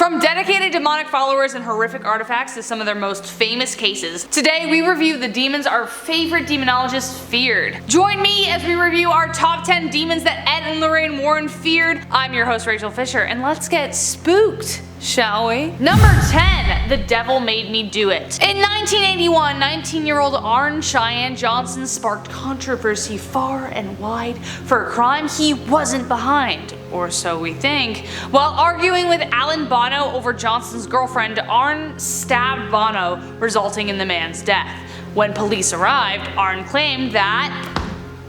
From dedicated demonic followers and horrific artifacts to some of their most famous cases, today we review the demons our favorite demonologists feared. Join me as we review our top 10 demons that Ed and Lorraine Warren feared. I'm your host Rachel Fisher, and let's get spooked, shall we? Number 10. The Devil Made Me Do It. In 1981, 19-year-old Arn Cheyenne Johnson sparked controversy far and wide for a crime he wasn't behind, or so we think. While arguing with Alan Bono over Johnson's girlfriend, Arn stabbed Bono, resulting in the man's death. When police arrived, Arn claimed that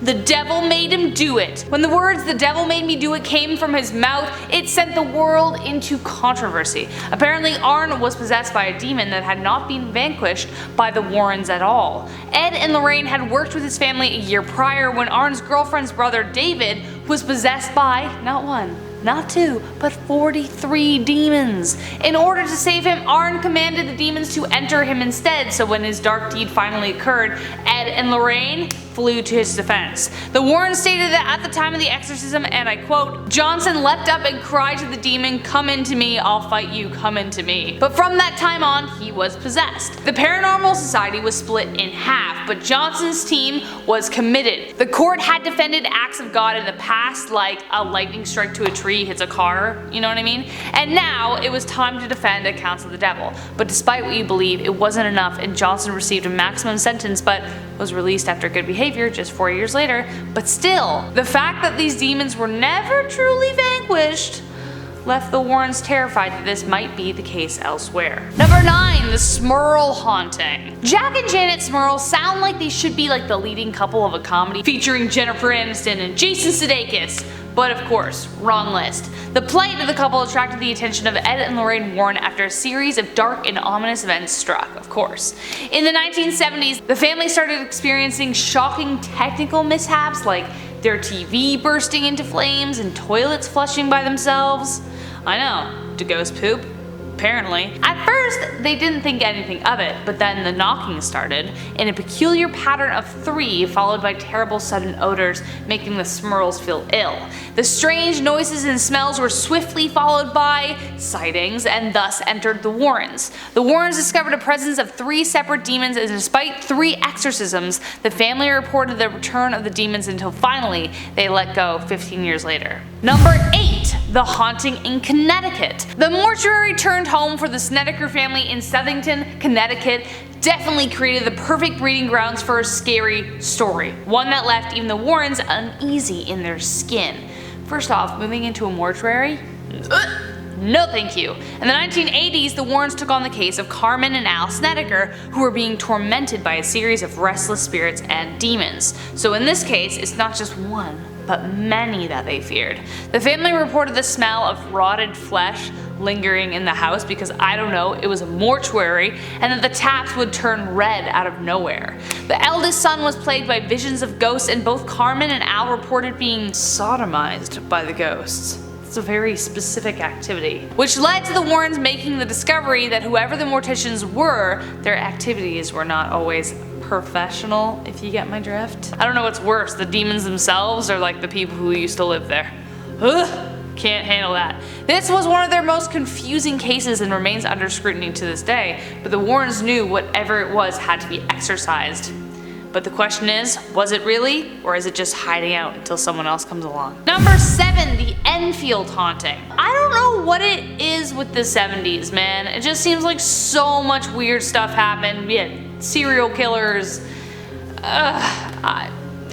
the devil made him do it. When the words "the devil made me do it" came from his mouth, it sent the world into controversy. Apparently, Arn was possessed by a demon that had not been vanquished by the Warrens at all. Ed and Lorraine had worked with his family a year prior when Arn's girlfriend's brother David was possessed by not one, not two, but 43 demons. In order to save him, Arn commanded the demons to enter him instead, so when his dark deed finally occurred, Ed and Lorraine flew to his defense. The Warrens stated that at the time of the exorcism, and I quote, "Johnson leapt up and cried to the demon, 'Come into me, I'll fight you, come into me.' But from that time on, he was possessed." The Paranormal Society was split in half, but Johnson's team was committed. The court had defended acts of God in the past, like a lightning strike to a tree hits a car, you know what I mean? And now it was time to defend accounts of the devil. But despite what you believe, it wasn't enough, and Johnson received a maximum sentence but was released after good behavior just 4 years later. But still, the fact that these demons were never truly vanquished left the Warrens terrified that this might be the case elsewhere. Number 9. The Smurl Haunting. Jack and Janet Smurl sound like they should be like the leading couple of a comedy featuring Jennifer Aniston and Jason Sudeikis. But of course, wrong list. The plight of the couple attracted the attention of Ed and Lorraine Warren after a series of dark and ominous events struck, of course. In the 1970s, the family started experiencing shocking technical mishaps like their TV bursting into flames and toilets flushing by themselves. I know, do ghosts poop? Apparently. At first, they didn't think anything of it, but then the knocking started, in a peculiar pattern of 3 followed by terrible sudden odors, making the Smurls feel ill. The strange noises and smells were swiftly followed by sightings and thus entered the Warrens. The Warrens discovered a presence of 3 separate demons, and despite 3 exorcisms, the family reported the return of the demons until finally they let go 15 years later. Number 8. The Haunting in Connecticut. The mortuary turned home for the Snedeker family in Southington, Connecticut definitely created the perfect breeding grounds for a scary story. One that left even the Warrens uneasy in their skin. First off, moving into a mortuary? No thank you. In the 1980s, the Warrens took on the case of Carmen and Al Snedeker, who were being tormented by a series of restless spirits and demons. So in this case, it's not just one, but many that they feared. The family reported the smell of rotted flesh lingering in the house because, I don't know, it was a mortuary, and that the taps would turn red out of nowhere. The eldest son was plagued by visions of ghosts, and both Carmen and Al reported being sodomized by the ghosts. It's a very specific activity. Which led to the Warrens making the discovery that whoever the morticians were, their activities were not always professional, if you get my drift. I don't know what's worse, the demons themselves or like the people who used to live there. Ugh, can't handle that. This was one of their most confusing cases and remains under scrutiny to this day, but the Warrens knew whatever it was had to be exorcised. But the question is, was it really, or is it just hiding out until someone else comes along? Number 7. The Enfield Haunting. I don't know what it is with the 70s, man. It just seems like so much weird stuff happened. We had serial killers.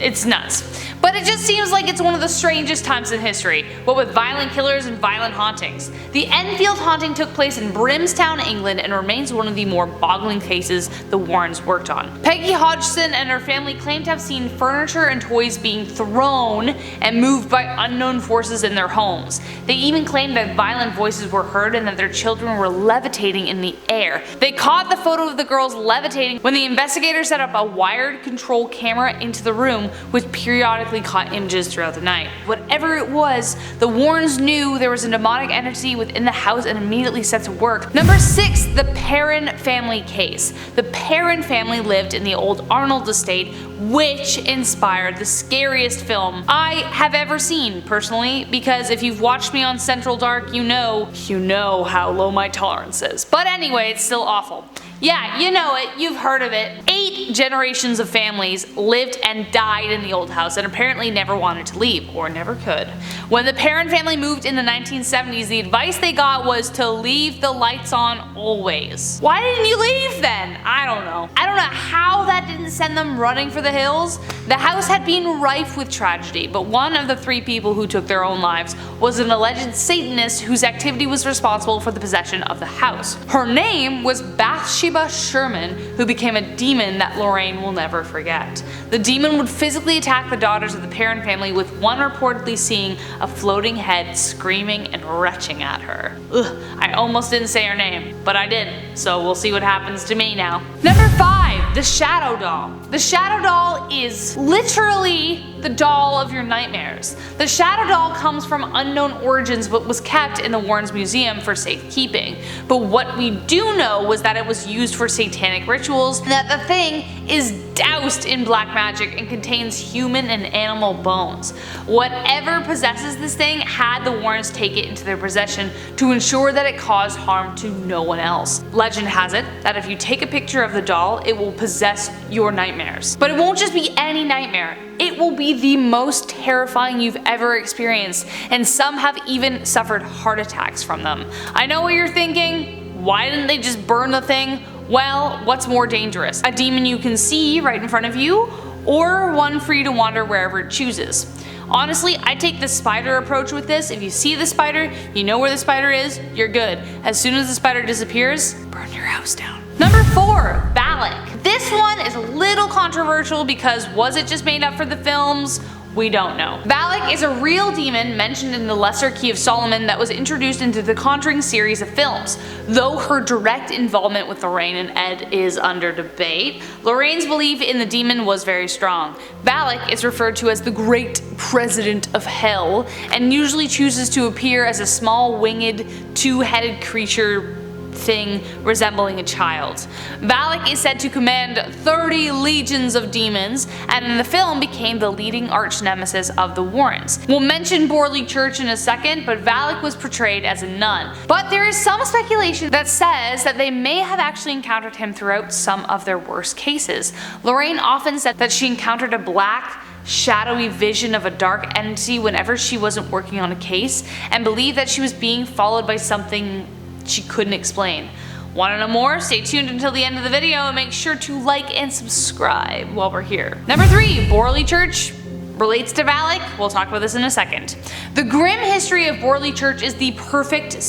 It's nuts. But it just seems like it's one of the strangest times in history, what with violent killers and violent hauntings. The Enfield Haunting took place in Brimstown, England, and remains one of the more boggling cases the Warrens worked on. Peggy Hodgson and her family claimed to have seen furniture and toys being thrown and moved by unknown forces in their homes. They even claimed that violent voices were heard and that their children were levitating in the air. They caught the photo of the girls levitating when the investigators set up a wired control camera into the room, which periodically periodically caught images throughout the night. Whatever it was, the Warrens knew there was a demonic entity within the house and immediately set to work. Number 6. The Perron family case. The Perron family lived in the old Arnold estate, which inspired the scariest film I have ever seen personally, because if you've watched me on Central Dark, you know how low my tolerance is. But anyway, it's still awful. Yeah, you know it, you've heard of it. 8 generations of families lived and died in the old house and apparently never wanted to leave, or never could. When the Perron family moved in the 1970s, the advice they got was to leave the lights on always. Why didn't you leave then? I don't know. I don't know how that didn't send them running for the hills. The house had been rife with tragedy, but one of the 3 people who took their own lives was an alleged Satanist whose activity was responsible for the possession of the house. Her name was Bathsheba Sherman, who became a demon that Lorraine will never forget. The demon would physically attack the daughters of the Perron family, with one reportedly seeing a floating head screaming and retching at her. Ugh, I almost didn't say her name, but I did, so we'll see what happens to me now. Number 5. The Shadow Doll. The Shadow Doll is literally the doll of your nightmares. The Shadow Doll comes from unknown origins but was kept in the Warrens Museum for safekeeping. But what we do know was that it was used for satanic rituals, and that the thing is doused in black magic and contains human and animal bones. Whatever possesses this thing had the Warrens take it into their possession to ensure that it caused harm to no one else. Legend has it that if you take a picture of the doll, it will possess your nightmares. But it won't just be any nightmare. It will be the most terrifying you've ever experienced, and some have even suffered heart attacks from them. I know what you're thinking. Why didn't they just burn the thing? Well, what's more dangerous? A demon you can see right in front of you, or one free to wander wherever it chooses? Honestly, I take the spider approach with this. If you see the spider, you know where the spider is, you're good. As soon as the spider disappears, burn your house down. Number 4. Valak. This one is a little controversial because was it just made up for the films? We don't know. Valak is a real demon mentioned in the Lesser Key of Solomon that was introduced into the Conjuring series of films. Though her direct involvement with Lorraine and Ed is under debate, Lorraine's belief in the demon was very strong. Valak is referred to as the Great President of Hell, and usually chooses to appear as a small winged, 2-headed creature thing resembling a child. Valak is said to command 30 legions of demons, and in the film became the leading arch nemesis of the Warrens. We'll mention Borley Church in a second, but Valak was portrayed as a nun. But there is some speculation that says that they may have actually encountered him throughout some of their worst cases. Lorraine often said that she encountered a black, shadowy vision of a dark entity whenever she wasn't working on a case, and believed that she was being followed by something she couldn't explain. Want to know more? Stay tuned until the end of the video and make sure to like and subscribe while we're here. Number 3. Borley Church relates to Valak. We'll talk about this in a second. The grim history of Borley Church is the perfect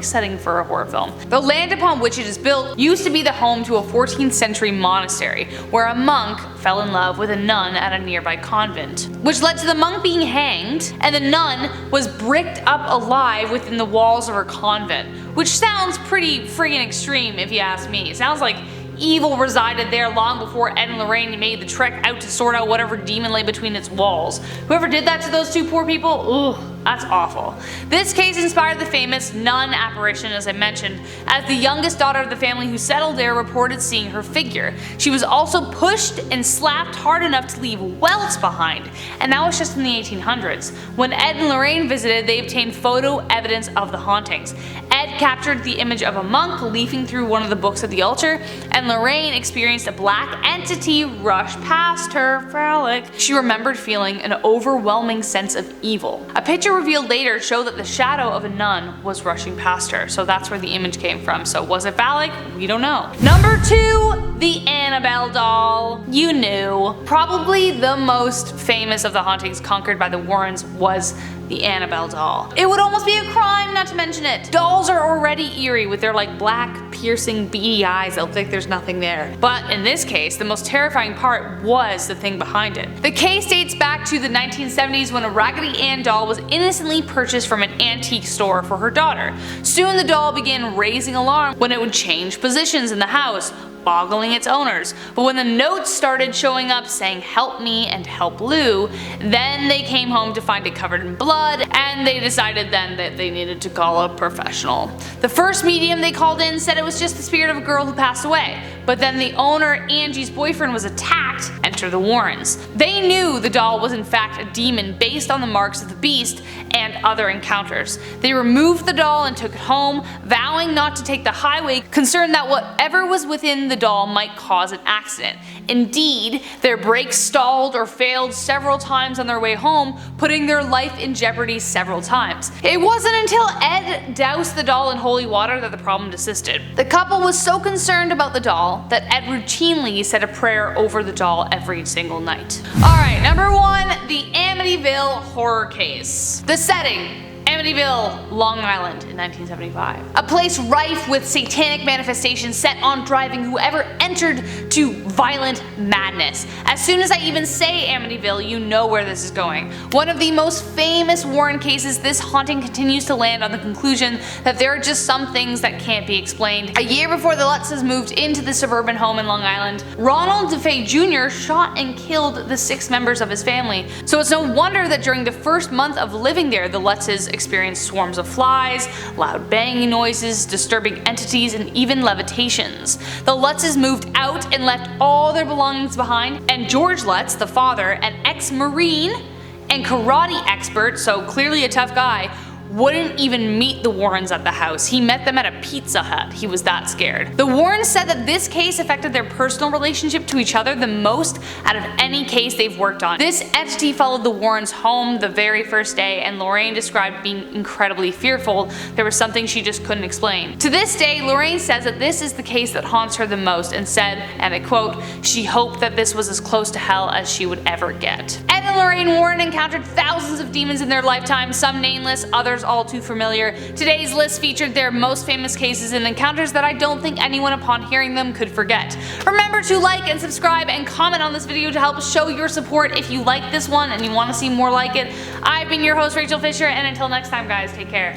setting for a horror film. The land upon which it is built used to be the home to a 14th century monastery, where a monk fell in love with a nun at a nearby convent, which led to the monk being hanged, and the nun was bricked up alive within the walls of her convent, which sounds pretty friggin' extreme if you ask me. It sounds like evil resided there long before Ed and Lorraine made the trek out to sort out whatever demon lay between its walls. Whoever did that to those 2 poor people, ugh, that's awful. This case inspired the famous nun apparition, as I mentioned, as the youngest daughter of the family who settled there reported seeing her figure. She was also pushed and slapped hard enough to leave welts behind, and that was just in the 1800s. When Ed and Lorraine visited, they obtained photo evidence of the hauntings. Ed captured the image of a monk leafing through one of the books at the altar, and Lorraine experienced a black entity rush past her. Valak. She remembered feeling an overwhelming sense of evil. A picture revealed later showed that the shadow of a nun was rushing past her, so that's where the image came from. So was it Valak? We don't know. Number 2. The Annabelle Doll. You knew. Probably the most famous of the hauntings conquered by the Warrens was the Annabelle Doll. It would almost be a crime not to mention it. Dolls are already eerie with their black, piercing, beady eyes that look like there's nothing there. But in this case, the most terrifying part was the thing behind it. The case dates back to the 1970s when a Raggedy Ann doll was innocently purchased from an antique store for her daughter. Soon the doll began raising alarm when it would change positions in the house, boggling its owners. But when the notes started showing up saying help me and help Lou, then they came home to find it covered in blood, and they decided then that they needed to call a professional. The first medium they called in said it was just the spirit of a girl who passed away, but then the owner, Angie's boyfriend, was attacked. Enter the Warrens. They knew the doll was in fact a demon based on the marks of the beast and other encounters. They removed the doll and took it home, vowing not to take the highway, concerned that whatever was within the doll might cause an accident. Indeed, their brakes stalled or failed several times on their way home, putting their life in jeopardy several times. It wasn't until Ed doused the doll in holy water that the problem desisted. The couple was so concerned about the doll that Ed routinely said a prayer over the doll every single night. Alright, number 1, the Amityville horror case. The setting: Amityville, Long Island in 1975. A place rife with satanic manifestations set on driving whoever entered to violent madness. As soon as I even say Amityville, you know where this is going. One of the most famous Warren cases, this haunting continues to land on the conclusion that there are just some things that can't be explained. A year before the Lutzes moved into the suburban home in Long Island, Ronald DeFay Jr. shot and killed the 6 members of his family. So it's no wonder that during the first month of living there, the Lutzes experienced swarms of flies, loud banging noises, disturbing entities, and even levitations. The Lutzes moved out and left all their belongings behind, and George Lutz, the father, an ex-Marine and karate expert, so clearly a tough guy, wouldn't even meet the Warrens at the house. He met them at a Pizza Hut. He was that scared. The Warrens said that this case affected their personal relationship to each other the most out of any case they've worked on. This entity followed the Warrens home the very first day, and Lorraine described being incredibly fearful. There was something she just couldn't explain. To this day, Lorraine says that this is the case that haunts her the most, and said, and I quote, she hoped that this was as close to hell as she would ever get. Ed and Lorraine Warren encountered thousands of demons in their lifetime, some nameless, others all too familiar. Today's list featured their most famous cases and encounters that I don't think anyone upon hearing them could forget. Remember to like and subscribe and comment on this video to help show your support if you like this one and you want to see more like it. I've been your host, Rachel Fisher, and until next time guys, take care.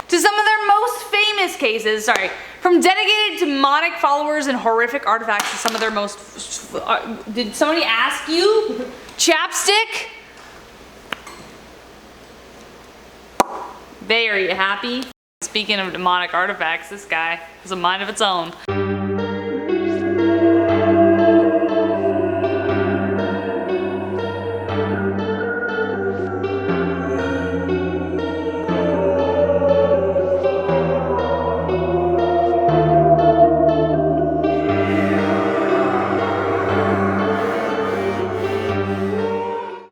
To some of their most famous cases, from dedicated demonic followers and horrific artifacts to some of their most... did somebody ask you? Chapstick? There, are you happy? Speaking of demonic artifacts, this guy has a mind of its own.